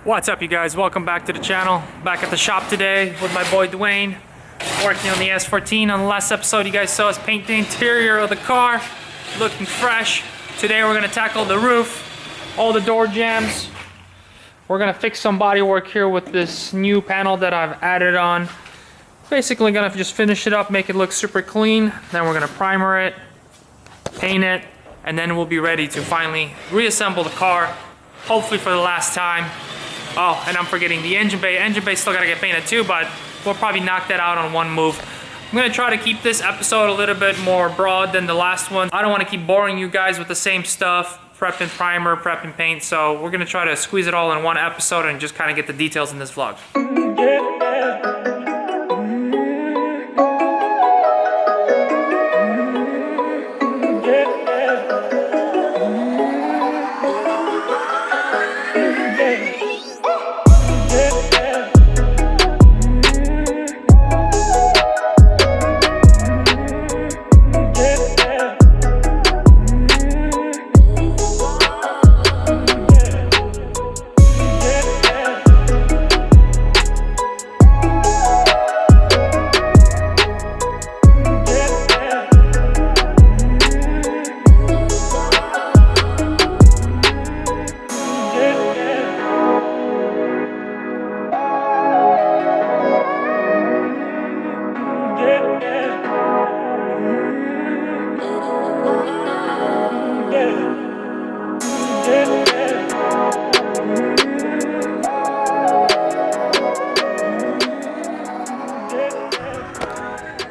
What's up, you guys? Welcome back to the channel. Back at the shop today with my boy Dwayne, working on the S14. On the last episode, you guys saw us paint the interior of the car, looking fresh. Today we're gonna tackle the roof, all the door jambs. We're gonna fix some body work here with this new panel that I've added on. Basically gonna just finish it up, make it look super clean. Then we're gonna primer it, paint it, and then we'll be ready to finally reassemble the car, hopefully for the last time. Oh, and I'm forgetting the engine bay. Engine bay still gotta get painted too, but we'll probably knock that out on one move. I'm gonna try to keep this episode a little bit more broad than the last one. I don't wanna keep boring you guys with the same stuff, prep and primer, prep and paint, so we're gonna try to squeeze it all in one episode and just kind of get the details in this vlog.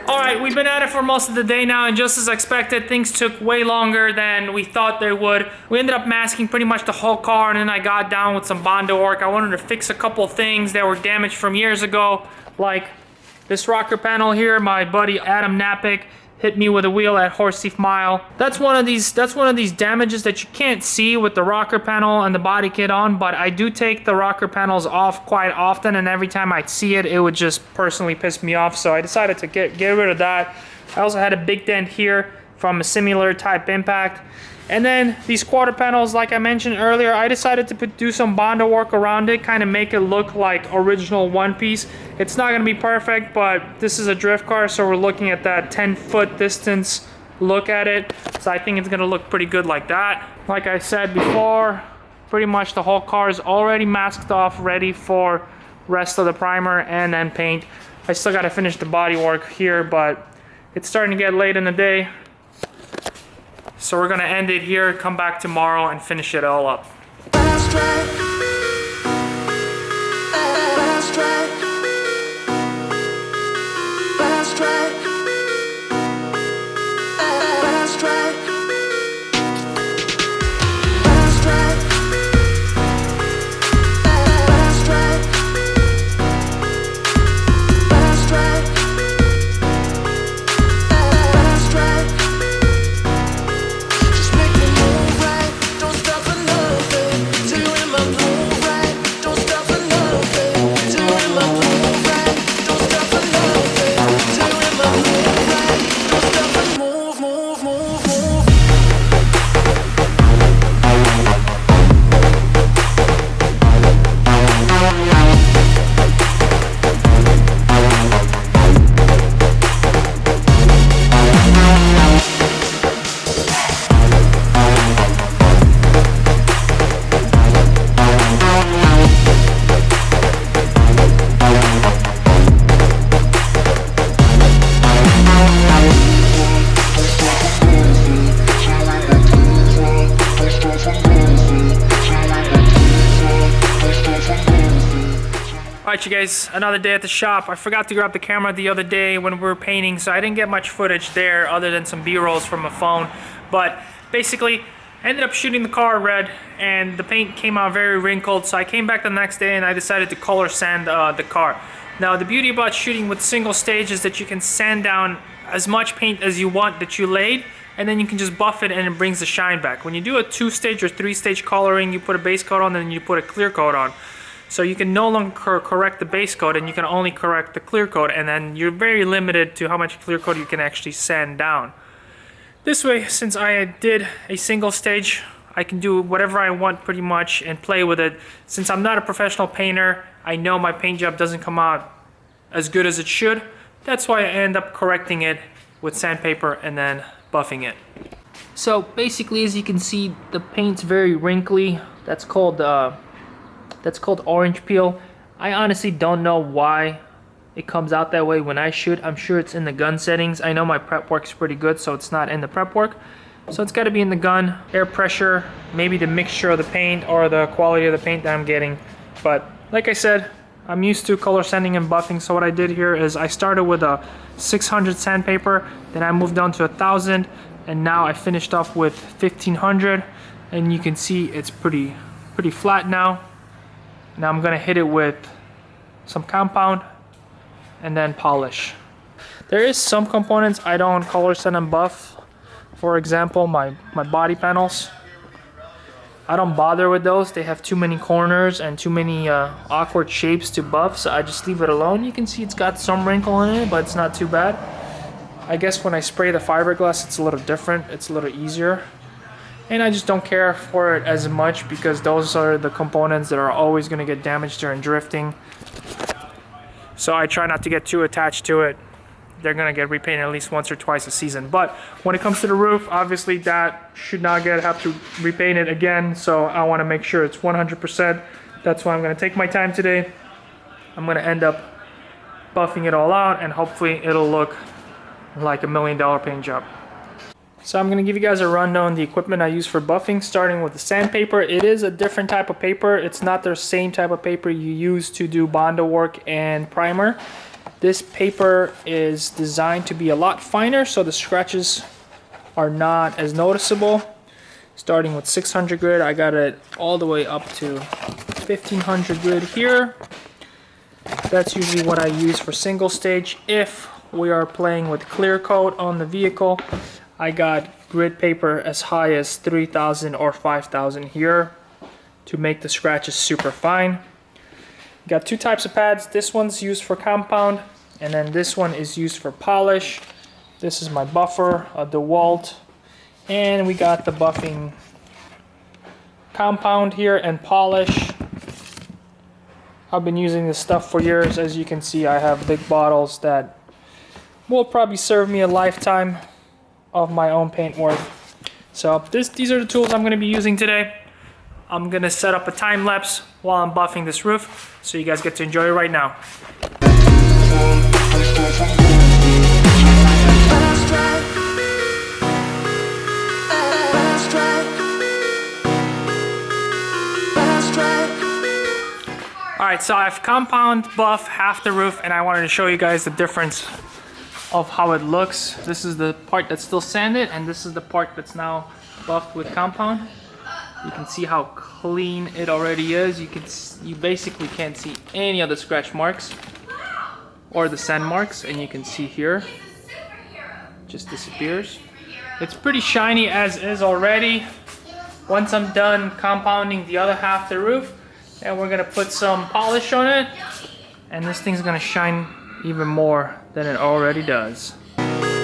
Alright, we've been at it for most of the day now, and just as expected, things took way longer than we thought they would. We ended up masking pretty much the whole car, and then I got down with some Bodywork. I wanted to fix a couple things that were damaged from years ago, like this rocker panel here. My buddy Adam Napick hit me with a wheel at Horse Thief Mile. That's one of these damages that you can't see with the rocker panel and the body kit on, but I do take the rocker panels off quite often, and every time I'd see it, it would just personally piss me off, so I decided to get rid of that. I also had a big dent here from a similar type impact. And then these quarter panels, like I mentioned earlier, I decided to do some Bondo work around it, kind of make it look like original one piece. It's not going to be perfect, but this is a drift car, so we're looking at that 10-foot distance look at it. So I think it's going to look pretty good like that. Like I said before, pretty much the whole car is already masked off, ready for rest of the primer and then paint. I still got to finish the body work here, but it's starting to get late in the day. So we're gonna end it here, come back tomorrow and finish it all up. Alright, you guys, another day at the shop. I forgot to grab the camera the other day when we were painting, so I didn't get much footage there other than some B-rolls from a phone. But basically, I ended up shooting the car red, and the paint came out very wrinkled, so I came back the next day and I decided to color sand the car. Now, the beauty about shooting with single stage is that you can sand down as much paint as you want that you laid, and then you can just buff it and it brings the shine back. When you do a 2-stage or 3-stage coloring, you put a base coat on and then you put a clear coat on. So you can no longer correct the base coat and you can only correct the clear coat, and then you're very limited to how much clear coat you can actually sand down. This way, since I did a single stage, I can do whatever I want pretty much and play with it. Since I'm not a professional painter, I know my paint job doesn't come out as good as it should. That's why I end up correcting it with sandpaper and then buffing it. So basically, as you can see, the paint's very wrinkly. That's called orange peel. I honestly don't know why it comes out that way when I shoot. I'm sure it's in the gun settings. I know my prep work's pretty good, so it's not in the prep work. So it's got to be in the gun. Air pressure, maybe the mixture of the paint or the quality of the paint that I'm getting. But like I said, I'm used to color sanding and buffing. So what I did here is I started with a 600 sandpaper, then I moved down to 1,000, and now I finished off with 1,500. And you can see it's pretty flat now. Now I'm gonna hit it with some compound and then polish. There is some components I don't color sand and buff. For example, my body panels. I don't bother with those. They have too many corners and too many awkward shapes to buff, so I just leave it alone. You can see it's got some wrinkle in it, but it's not too bad. I guess when I spray the fiberglass, it's a little different. It's a little easier. And I just don't care for it as much because those are the components that are always going to get damaged during drifting. So I try not to get too attached to it. They're going to get repainted at least once or twice a season. But when it comes to the roof, obviously that should not have to repaint it again. So I want to make sure it's 100%. That's why I'm going to take my time today. I'm going to end up buffing it all out and hopefully it'll look like $1 million paint job. So I'm going to give you guys a rundown on the equipment I use for buffing, starting with the sandpaper. It is a different type of paper. It's not the same type of paper you use to do Bondo work and primer. This paper is designed to be a lot finer, so the scratches are not as noticeable. Starting with 600 grit, I got it all the way up to 1500 grit here. That's usually what I use for single stage. If we are playing with clear coat on the vehicle, I got grit paper as high as 3000 or 5000 here to make the scratches super fine. Got two types of pads. This one's used for compound and then this one is used for polish. This is my buffer, a DeWalt, and we got the buffing compound here and polish. I've been using this stuff for years. As you can see, I have big bottles that will probably serve me a lifetime of my own paint work. So these are the tools I'm going to be using today. I'm going to set up a time lapse while I'm buffing this roof so you guys get to enjoy it right now. Alright, so I've compound buff half the roof and I wanted to show you guys the difference of how it looks. This is the part that's still sanded and this is the part that's now buffed with compound. You can see how clean it already is. You basically can't see any of the scratch marks or the sand marks, and you can see here just disappears. It's pretty shiny as is already. Once I'm done compounding the other half of the roof, and we're gonna put some polish on it, and this thing's gonna shine even more than it already does. Right.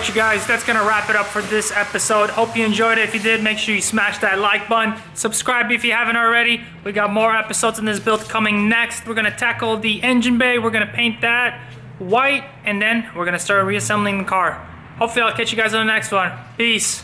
right, you guys, that's gonna wrap it up for this episode. Hope you enjoyed it. If you did, make sure you smash that like button. Subscribe if you haven't already. We got more episodes in this build coming next. We're gonna tackle the engine bay. We're gonna paint that white, and then we're gonna start reassembling the car. Hopefully I'll catch you guys on the next one. Peace.